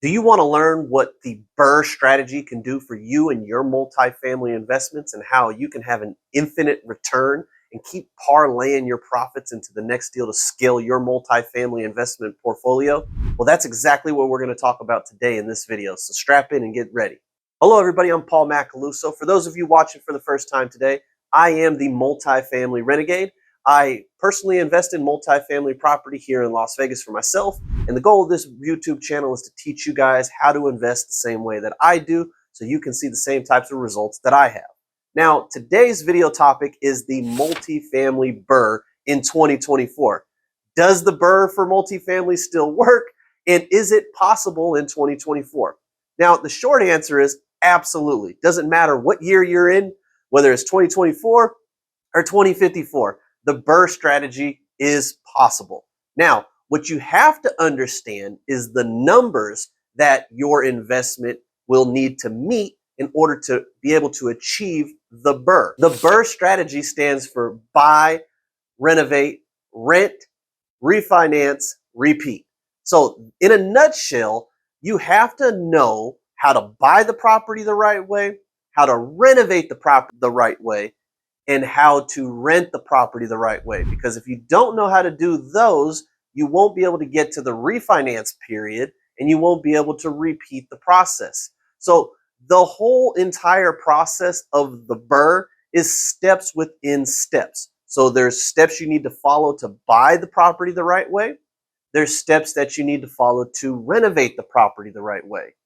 Do you want to learn what the BRRRR strategy can do for you and your multifamily investments and how you can have an infinite return and keep parlaying your profits into the next deal to scale your multifamily investment portfolio? Well, that's exactly what we're going to talk about today in this video. So strap in and get ready. Hello, everybody. I'm Paul Macaluso. For those of you watching for the first time today, I am the multifamily renegade. I personally invest in multifamily property here in Las Vegas for myself. And the goal of this YouTube channel is to teach you guys how to invest the same way that I do so you can see the same types of results that I have. Now, today's video topic is the multifamily BRRRR in 2024. Does the BRRRR for multifamily still work? And is it possible in 2024? Now, the short answer is absolutely. Doesn't matter what year you're in, whether it's 2024 or 2054. The BRRRR strategy is possible. Now, what you have to understand is the numbers that your investment will need to meet in order to be able to achieve the BRRRR. The BRRRR strategy stands for buy, renovate, rent, refinance, repeat. So in a nutshell, you have to know how to buy the property the right way, how to renovate the property the right way, and how to rent the property the right way. Because if you don't know how to do those, you won't be able to get to the refinance period and you won't be able to repeat the process. So the whole entire process of the BRRRR is steps within steps. So there's steps you need to follow to buy the property the right way. There's steps that you need to follow to renovate the property the right way.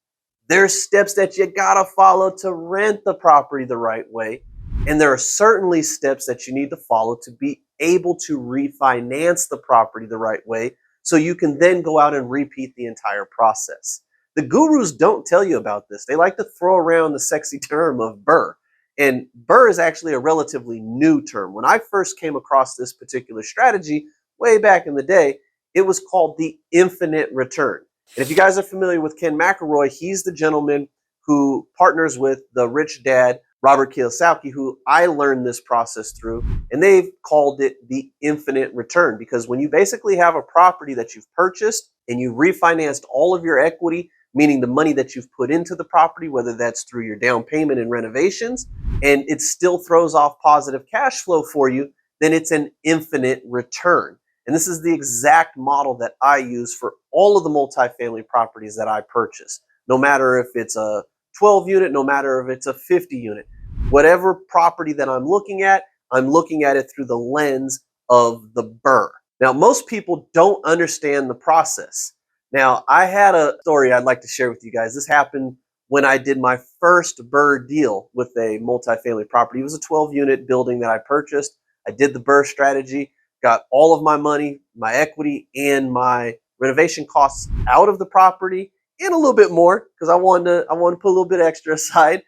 There's steps that you gotta follow to rent the property the right way. And there are certainly steps that you need to follow to be able to refinance the property the right way so you can then go out and repeat the entire process. The gurus don't tell you about this. They like to throw around the sexy term of BRRRR. And BRRRR is actually a relatively new term. When I first came across this particular strategy way back in the day, it was called the infinite return. And if you guys are familiar with Ken McElroy, he's the gentleman who partners with the rich dad, Robert Kiyosaki, who I learned this process through, and they've called it the infinite return because when you basically have a property that you've purchased and you refinanced all of your equity, meaning the money that you've put into the property, whether that's through your down payment and renovations, and it still throws off positive cash flow for you, then it's an infinite return. And this is the exact model that I use for all of the multifamily properties that I purchase, no matter if it's a 12 unit, no matter if it's a 50 unit. Whatever property that I'm looking at it through the lens of the BRRRR. Now, most people don't understand the process. Now, I had a story I'd like to share with you guys. This happened when I did my first BRRRR deal with a multifamily property. It was a 12 unit building that I purchased. I did the BRRRR strategy, got all of my money, my equity, and my renovation costs out of the property, and a little bit more because I wanted to put a little bit extra aside.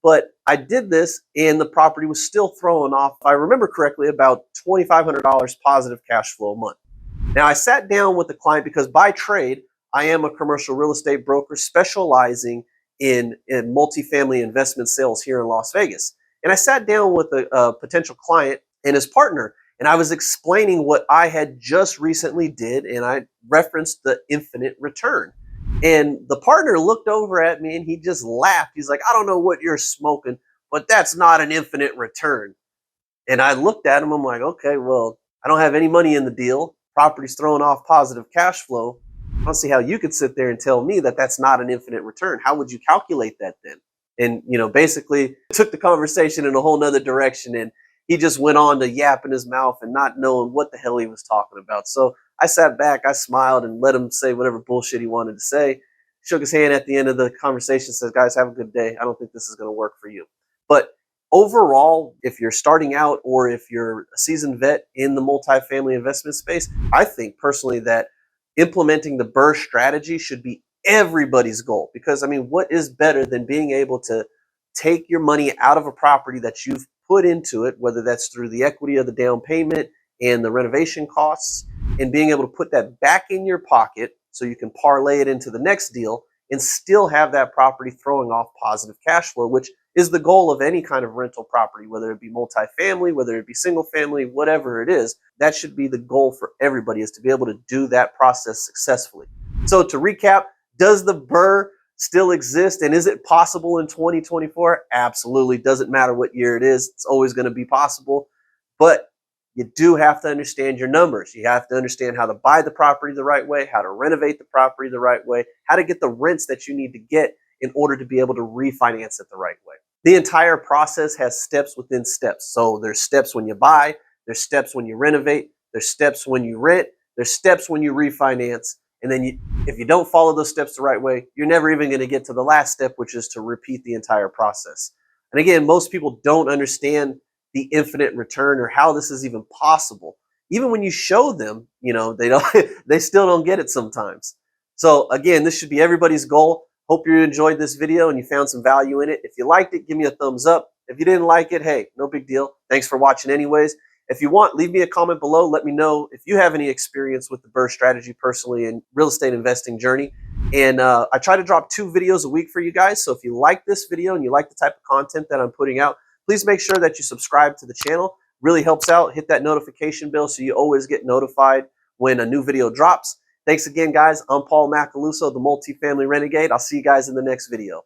But I did this and the property was still throwing off, if I remember correctly, about $2,500 positive cash flow a month. Now I sat down with the client because by trade, I am a commercial real estate broker specializing in multifamily investment sales here in Las Vegas. And I sat down with a potential client and his partner, and I was explaining what I had just recently did, and I referenced the infinite return. And the partner looked over at me and he just laughed. He's like, I don't know what you're smoking, but that's not an infinite return. And I looked at him. I'm like, okay, well, I don't have any money in the deal. Property's throwing off positive cash flow. I don't see how you could sit there and tell me that that's not an infinite return. How would you calculate that then? And, basically took the conversation in a whole nother direction. And he just went on to yap in his mouth and not knowing what the hell he was talking about. So I sat back, I smiled and let him say whatever bullshit he wanted to say. Shook his hand at the end of the conversation, says, guys, have a good day. I don't think this is going to work for you. But overall, if you're starting out or if you're a seasoned vet in the multifamily investment space, I think personally that implementing the BRRRR strategy should be everybody's goal. Because, what is better than being able to take your money out of a property that you've put into it, whether that's through the equity of the down payment and the renovation costs, and being able to put that back in your pocket so you can parlay it into the next deal and still have that property throwing off positive cash flow, which is the goal of any kind of rental property, whether it be multifamily, whether it be single family, whatever it is. That should be the goal for everybody, is to be able to do that process successfully. So to recap, Does the BRRRR still exist, and is it possible in 2024? Absolutely. Doesn't matter what year it is, it's always going to be possible. But you do have to understand your numbers. You have to understand how to buy the property the right way, how to renovate the property the right way, how to get the rents that you need to get in order to be able to refinance it the right way. The entire process has steps within steps. So there's steps when you buy, there's steps when you renovate, there's steps when you rent, there's steps when you refinance. And then if you don't follow those steps the right way, you're never even going to get to the last step, which is to repeat the entire process. And again, most people don't understand the infinite return or how this is even possible. Even when you show them, they don't they still don't get it sometimes. So again, this should be everybody's goal. Hope you enjoyed this video and you found some value in it. If you liked it, give me a thumbs up. If you didn't like it, hey, no big deal. Thanks for watching anyways. If you want, leave me a comment below. Let me know if you have any experience with the BRRRR strategy personally in real estate investing journey. And I try to drop 2 videos a week for you guys. So if you like this video and you like the type of content that I'm putting out, please make sure that you subscribe to the channel. Really helps out. Hit that notification bell so you always get notified when a new video drops. Thanks again, guys. I'm Paul Macaluso, the Multifamily Renegade. I'll see you guys in the next video.